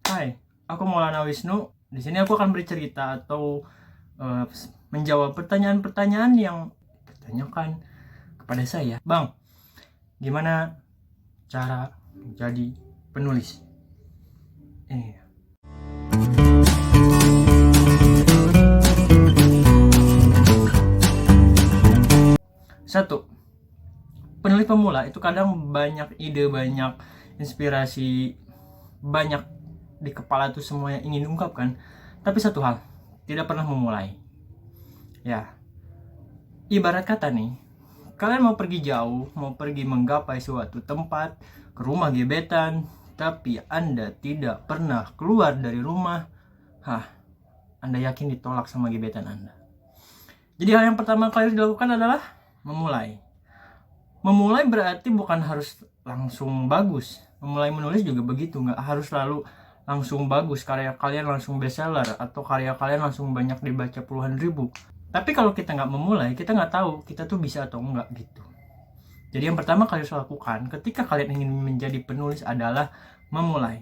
Hai, aku Maulana Wisnu. Di sini aku akan bercerita atau menjawab pertanyaan-pertanyaan yang ditanyakan kepada saya. Bang, gimana cara menjadi penulis? Satu, penulis pemula itu kadang banyak ide, banyak inspirasi, banyak di kepala tuh semua yang ingin diungkapkan. Tapi satu hal, tidak pernah memulai. Ya, ibarat kata nih, kalian mau pergi jauh, mau pergi menggapai suatu tempat, ke rumah gebetan, tapi Anda tidak pernah keluar dari rumah, Anda yakin ditolak sama gebetan Anda. Jadi hal yang pertama kali dilakukan adalah memulai. Memulai berarti bukan harus langsung bagus. Memulai menulis juga begitu, nggak harus selalu langsung bagus, karya kalian langsung bestseller, atau karya kalian langsung banyak dibaca puluhan ribu. Tapi kalau kita nggak memulai, kita nggak tahu kita tuh bisa atau enggak gitu. Jadi yang pertama kalian harus lakukan ketika kalian ingin menjadi penulis adalah memulai.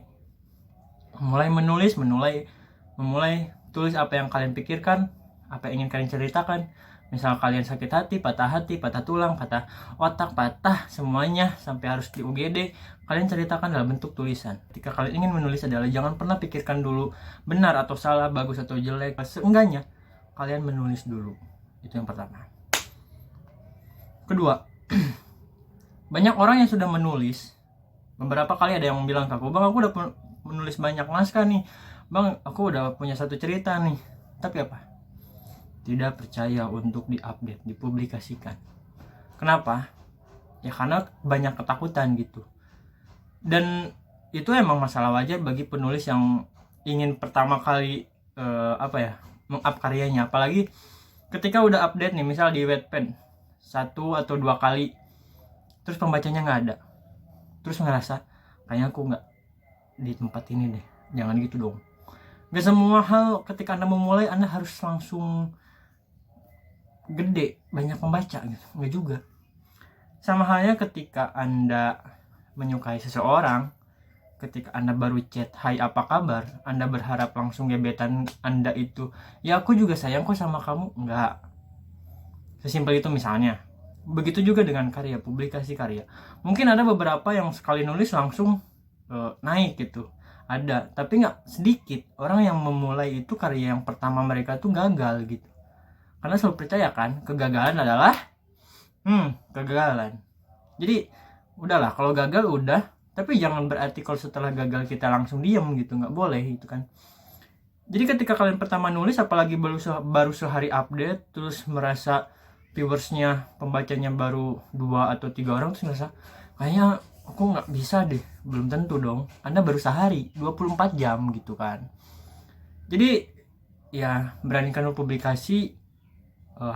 Memulai menulis, memulai tulis apa yang kalian pikirkan, apa yang ingin kalian ceritakan. Misal kalian sakit hati, patah tulang, patah otak, patah semuanya sampai harus di UGD, kalian ceritakan dalam bentuk tulisan. Ketika kalian ingin menulis adalah jangan pernah pikirkan dulu benar atau salah, bagus atau jelek. Seenggaknya kalian menulis dulu. Itu yang pertama. Kedua, banyak orang yang sudah menulis. Beberapa kali ada yang bilang ke aku, "Bang, aku udah menulis banyak naskah nih. Bang, aku udah punya satu cerita nih." Tapi apa? Tidak percaya untuk diupdate, dipublikasikan. Kenapa? Ya karena banyak ketakutan gitu. Dan itu emang masalah wajar bagi penulis yang ingin pertama kali meng-up karyanya. Apalagi ketika udah update nih, misal di Wattpad 1 atau 2 kali, terus pembacanya nggak ada, terus ngerasa kayaknya aku nggak di tempat ini deh. Jangan gitu dong. Gak semua hal ketika Anda memulai Anda harus langsung gede, banyak pembaca gitu. Enggak juga. Sama halnya ketika Anda menyukai seseorang, ketika Anda baru chat, "Hai, apa kabar?" Anda berharap langsung gebetan Anda itu, "Ya, aku juga sayang kok sama kamu." Enggak. Sesimpel itu misalnya. Begitu juga dengan karya, publikasi karya. Mungkin ada beberapa yang sekali nulis langsung naik gitu. Ada, tapi nggak sedikit orang yang memulai itu karya yang pertama mereka tuh gagal gitu. Karena selalu percaya kan, kegagalan adalah kegagalan. Jadi udahlah, kalau gagal udah, tapi jangan berarti kalau setelah gagal kita langsung diam gitu, nggak boleh gitu kan. Jadi ketika kalian pertama nulis, apalagi baru sehari update, terus merasa viewersnya, pembacanya baru 2 atau 3 orang, terus merasa kayaknya aku nggak bisa deh. Belum tentu dong, Anda baru sehari, 24 jam gitu kan. Jadi ya beranikan publikasi,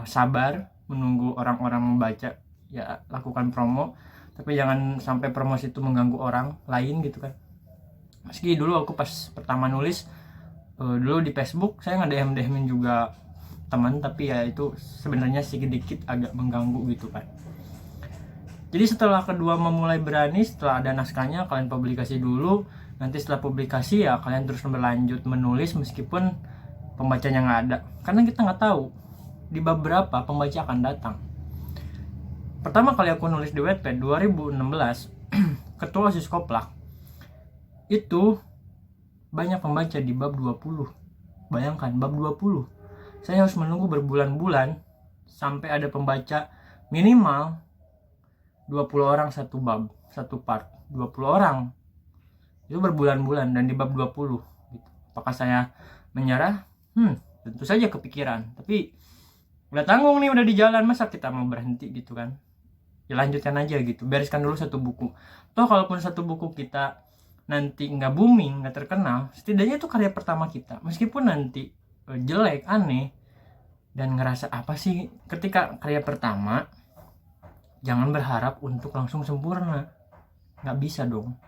sabar menunggu orang-orang membaca, ya lakukan promo, tapi jangan sampai promosi itu mengganggu orang lain gitu kan. Meski dulu aku pas pertama nulis, dulu di Facebook saya nge-DM juga teman, tapi ya itu sebenarnya sedikit agak mengganggu gitu kan. Jadi setelah kedua memulai berani, setelah ada naskahnya kalian publikasi dulu. Nanti setelah publikasi ya kalian terus berlanjut menulis meskipun pembacanya nggak ada, karena kita nggak tahu di bab berapa pembaca akan datang. Pertama kali aku nulis di Wattpad 2016, Ketua OSIS Koplak, itu banyak pembaca di bab 20. Bayangkan, bab 20. Saya harus menunggu berbulan-bulan sampai ada pembaca minimal 20 orang satu bab, satu part. 20 orang. Itu berbulan-bulan dan di bab 20 gitu. Apakah saya menyerah? Tentu saja kepikiran, tapi udah tanggung nih, udah di jalan, masa kita mau berhenti gitu kan. Ya lanjutkan aja gitu, bereskan dulu satu buku. Toh kalaupun satu buku kita nanti nggak booming, nggak terkenal, setidaknya itu karya pertama kita. Meskipun nanti jelek, aneh, dan ngerasa apa sih, ketika karya pertama jangan berharap untuk langsung sempurna. Nggak bisa dong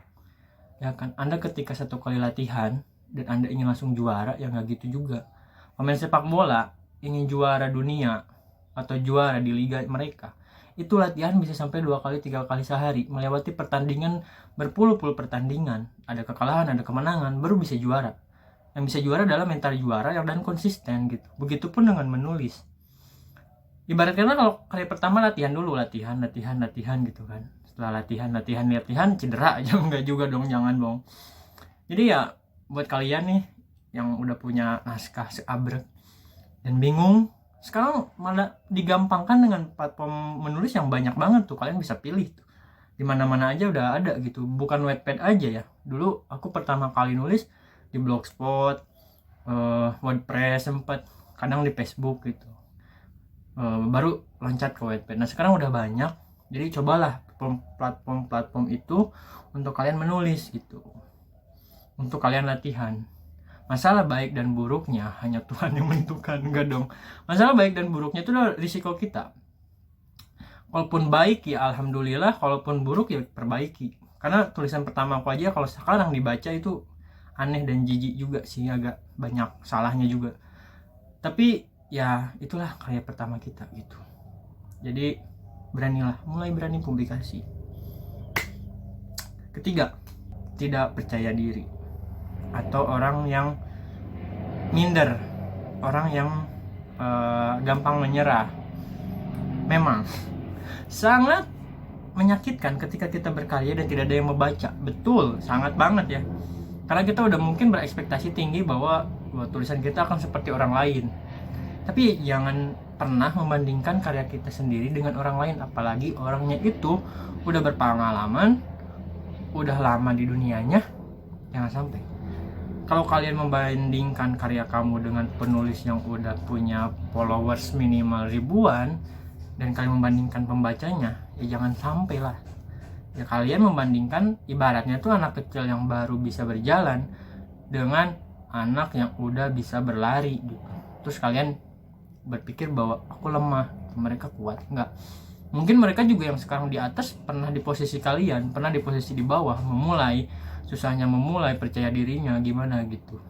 ya kan. Anda ketika satu kali latihan dan Anda ingin langsung juara, ya nggak gitu juga. Pemain sepak bola ingin juara dunia atau juara di liga mereka, itu latihan bisa sampai 2 kali 3 kali sehari, melewati pertandingan berpuluh-puluh pertandingan, ada kekalahan ada kemenangan, baru bisa juara. Yang bisa juara adalah mental juara dan konsisten gitu. Begitupun dengan menulis. Ibaratnya kalau kali pertama latihan dulu, latihan gitu kan. Setelah latihan cedera aja enggak juga dong, jangan dong. Jadi ya buat kalian nih yang udah punya naskah seabrek dan bingung, sekarang malah digampangkan dengan platform menulis yang banyak banget tuh. Kalian bisa pilih tuh, di mana-mana aja udah ada gitu, bukan Wattpad aja ya. Dulu aku pertama kali nulis di Blogspot, WordPress, sempat kadang di Facebook gitu, baru loncat ke Wattpad. Nah sekarang udah banyak, jadi cobalah platform itu untuk kalian menulis gitu, untuk kalian latihan. Masalah baik dan buruknya hanya Tuhan yang menentukan, enggak dong. Masalah baik dan buruknya itu adalah risiko kita. Kalaupun baik ya alhamdulillah, kalaupun buruk ya perbaiki. Karena tulisan pertama aku aja kalau sekarang dibaca itu aneh dan jijik juga sih, agak banyak salahnya juga. Tapi ya itulah karya pertama kita gitu. Jadi mulai berani publikasi. Ketiga, tidak percaya diri atau orang yang minder, orang yang gampang menyerah. Memang sangat menyakitkan ketika kita berkarya dan tidak ada yang membaca. Betul, sangat banget ya. Karena kita udah mungkin berekspektasi tinggi bahwa tulisan kita akan seperti orang lain. Tapi jangan pernah membandingkan karya kita sendiri dengan orang lain, apalagi orangnya itu udah berpengalaman, udah lama di dunianya. Jangan sampai. Kalau kalian membandingkan karya kamu dengan penulis yang udah punya followers minimal ribuan, dan kalian membandingkan pembacanya, ya jangan sampai lah. Ya kalian membandingkan ibaratnya tuh anak kecil yang baru bisa berjalan dengan anak yang udah bisa berlari gitu. Terus kalian berpikir bahwa aku lemah, mereka kuat. Enggak. Mungkin mereka juga yang sekarang di atas pernah di posisi kalian, pernah di posisi di bawah, susahnya memulai, percaya dirinya gimana gitu.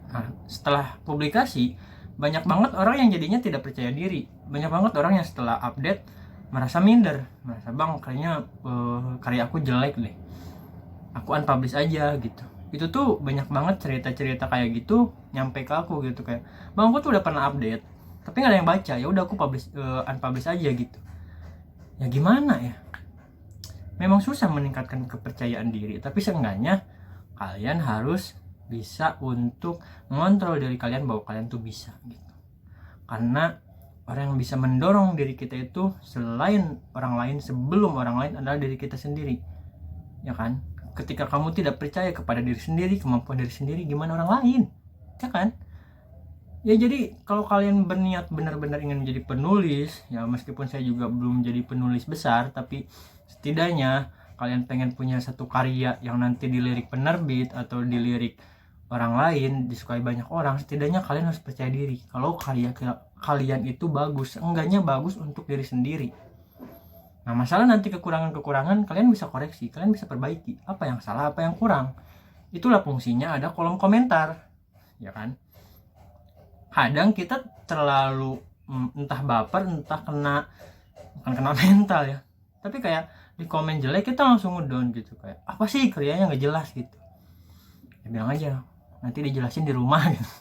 Nah, setelah publikasi banyak banget orang yang jadinya tidak percaya diri, banyak banget orang yang setelah update merasa minder, merasa bang kayaknya karya aku jelek deh, aku unpublish aja gitu. Itu tuh banyak banget cerita-cerita kayak gitu nyampe ke aku gitu, kayak bang aku tuh udah pernah update tapi nggak ada yang baca, ya udah aku unpublish aja gitu. Ya gimana ya, memang susah meningkatkan kepercayaan diri, tapi seenggaknya kalian harus bisa untuk mengontrol diri kalian bahwa kalian tuh bisa gitu. Karena orang yang bisa mendorong diri kita itu selain orang lain, sebelum orang lain adalah diri kita sendiri, ya kan? Ketika kamu tidak percaya kepada diri sendiri, kemampuan diri sendiri, gimana orang lain, ya kan? Ya jadi kalau kalian berniat benar-benar ingin menjadi penulis, ya meskipun saya juga belum jadi penulis besar, tapi setidaknya kalian pengen punya satu karya yang nanti dilirik penerbit atau dilirik orang lain, disukai banyak orang, setidaknya kalian harus percaya diri kalau karya kalian itu bagus, enggaknya bagus untuk diri sendiri. Nah masalah nanti kekurangan-kekurangan kalian bisa koreksi, kalian bisa perbaiki apa yang salah, apa yang kurang. Itulah fungsinya ada kolom komentar, ya kan? Kadang kita terlalu entah baper, entah bukan kena mental ya, tapi kayak di komen jelek kita langsung ngedown gitu, kayak apa sih karyanya nggak jelas gitu. Ya bilang aja nanti dijelasin di rumah gitu.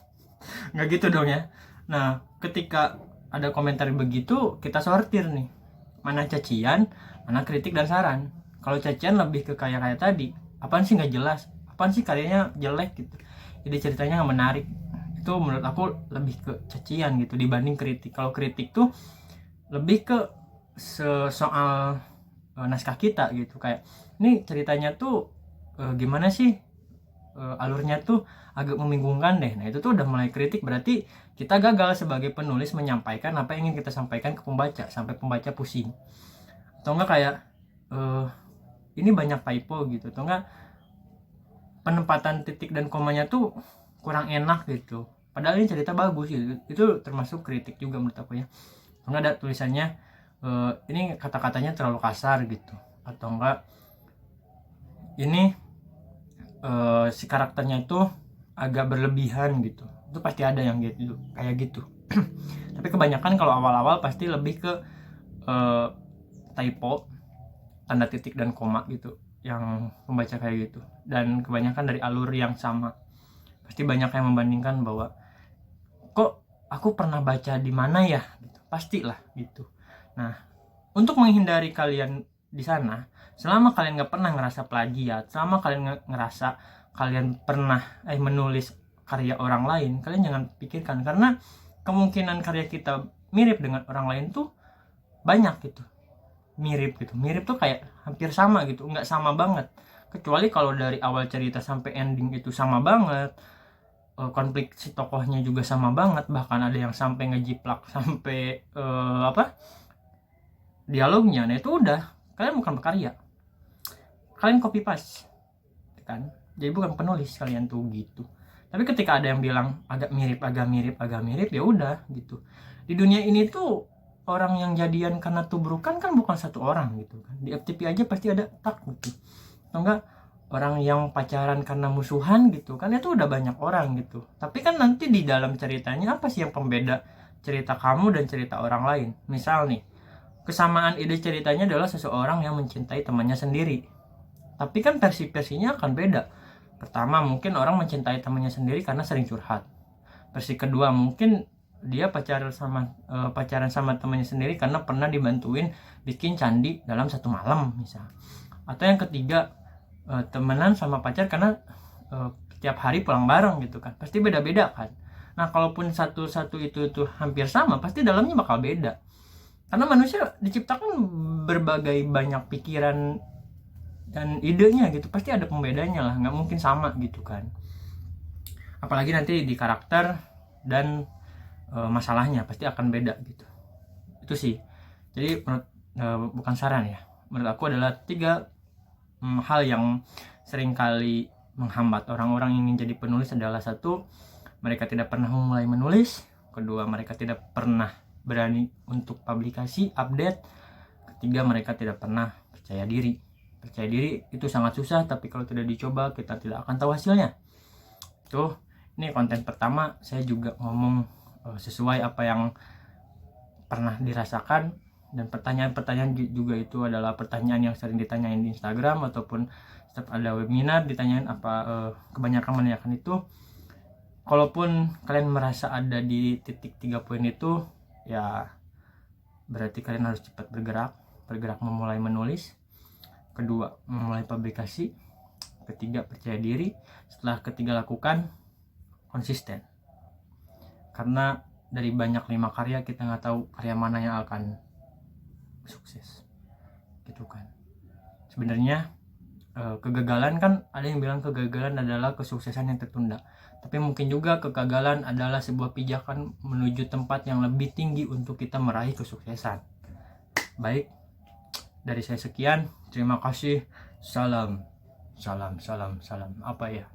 Nggak gitu dong ya. Nah ketika ada komentar begitu, kita sortir nih, mana cacian, mana kritik dan saran. Kalau cacian lebih ke kayak tadi, apaan sih nggak jelas, apaan sih karyanya jelek gitu, jadi ceritanya nggak menarik. Itu menurut aku lebih ke cacian gitu dibanding kritik. Kalau kritik tuh lebih ke soal naskah kita gitu, kayak ini ceritanya tuh gimana sih, alurnya tuh agak membingungkan deh. Nah itu tuh udah mulai kritik, berarti kita gagal sebagai penulis menyampaikan apa yang ingin kita sampaikan ke pembaca sampai pembaca pusing. Atau enggak kayak ini banyak typo gitu, atau enggak penempatan titik dan komanya tuh kurang enak gitu, padahal ini cerita bagus gitu. Itu termasuk kritik juga menurut aku ya. Enggak ada tulisannya ini kata-katanya terlalu kasar gitu, atau enggak ini si karakternya itu agak berlebihan gitu. Itu pasti ada yang gitu kayak gitu. Tapi kebanyakan kalau awal-awal pasti lebih ke typo, tanda titik dan koma gitu yang membaca kayak gitu, dan kebanyakan dari alur yang sama. Pasti banyak yang membandingkan bahwa kok aku pernah baca di mana ya gitu. Pastilah gitu. Nah, untuk menghindari kalian di sana, selama kalian nggak pernah ngerasa plagiat, selama kalian ngerasa kalian pernah menulis karya orang lain, kalian jangan pikirkan, karena kemungkinan karya kita mirip dengan orang lain tuh banyak gitu. Mirip tuh kayak hampir sama gitu, nggak sama banget, kecuali kalau dari awal cerita sampai ending itu sama banget, konflik si tokohnya juga sama banget, bahkan ada yang sampai ngejiplak sampai dialognya. Nah itu udah, kalian bukan berkarya, kalian copy paste kan, jadi bukan penulis kalian tuh gitu. Tapi ketika ada yang bilang agak mirip, ya udah gitu. Di dunia ini tuh orang yang jadian karena tubrukan kan bukan satu orang gitu kan. Di FTP aja pasti ada tak gitu. Atau enggak orang yang pacaran karena musuhan gitu kan, itu udah banyak orang gitu. Tapi kan nanti di dalam ceritanya apa sih yang pembeda cerita kamu dan cerita orang lain? Misal nih, kesamaan ide ceritanya adalah seseorang yang mencintai temannya sendiri, tapi kan versi-versinya akan beda. Pertama, mungkin orang mencintai temannya sendiri karena sering curhat. Versi kedua, mungkin dia pacaran sama temannya sendiri karena pernah dibantuin bikin candi dalam satu malam misal. Atau yang ketiga, temenan sama pacar karena tiap hari pulang bareng gitu kan. Pasti beda-beda kan. Nah, kalaupun satu-satu itu hampir sama, pasti dalamnya bakal beda. Karena manusia diciptakan berbagai banyak pikiran dan idenya gitu, pasti ada pembedanya lah, nggak mungkin sama gitu kan. Apalagi nanti di karakter dan masalahnya pasti akan beda gitu. Itu sih. Jadi menurut bukan saran ya, menurut aku adalah 3 hal yang seringkali menghambat orang-orang yang ingin jadi penulis adalah: 1, mereka tidak pernah memulai menulis; 2, mereka tidak pernah berani untuk publikasi, update; 3, mereka tidak pernah percaya diri. Percaya diri itu sangat susah, tapi kalau tidak dicoba kita tidak akan tahu hasilnya. Tuh, ini konten pertama, saya juga ngomong sesuai apa yang pernah dirasakan, dan pertanyaan-pertanyaan juga itu adalah pertanyaan yang sering ditanyain di Instagram, ataupun setiap ada webinar ditanyain kebanyakan menanyakan itu. Kalaupun kalian merasa ada di titik 3 poin itu, ya berarti kalian harus cepat bergerak memulai menulis. 2, memulai publikasi. 3, percaya diri. Setelah 3 lakukan, konsisten. Karena dari banyak 5 karya, kita nggak tahu karya mana yang akan sukses gitu kan. Sebenarnya kegagalan kan, ada yang bilang kegagalan adalah kesuksesan yang tertunda, tapi mungkin juga kegagalan adalah sebuah pijakan menuju tempat yang lebih tinggi untuk kita meraih kesuksesan. Baik, dari saya sekian, terima kasih. Salam apa ya,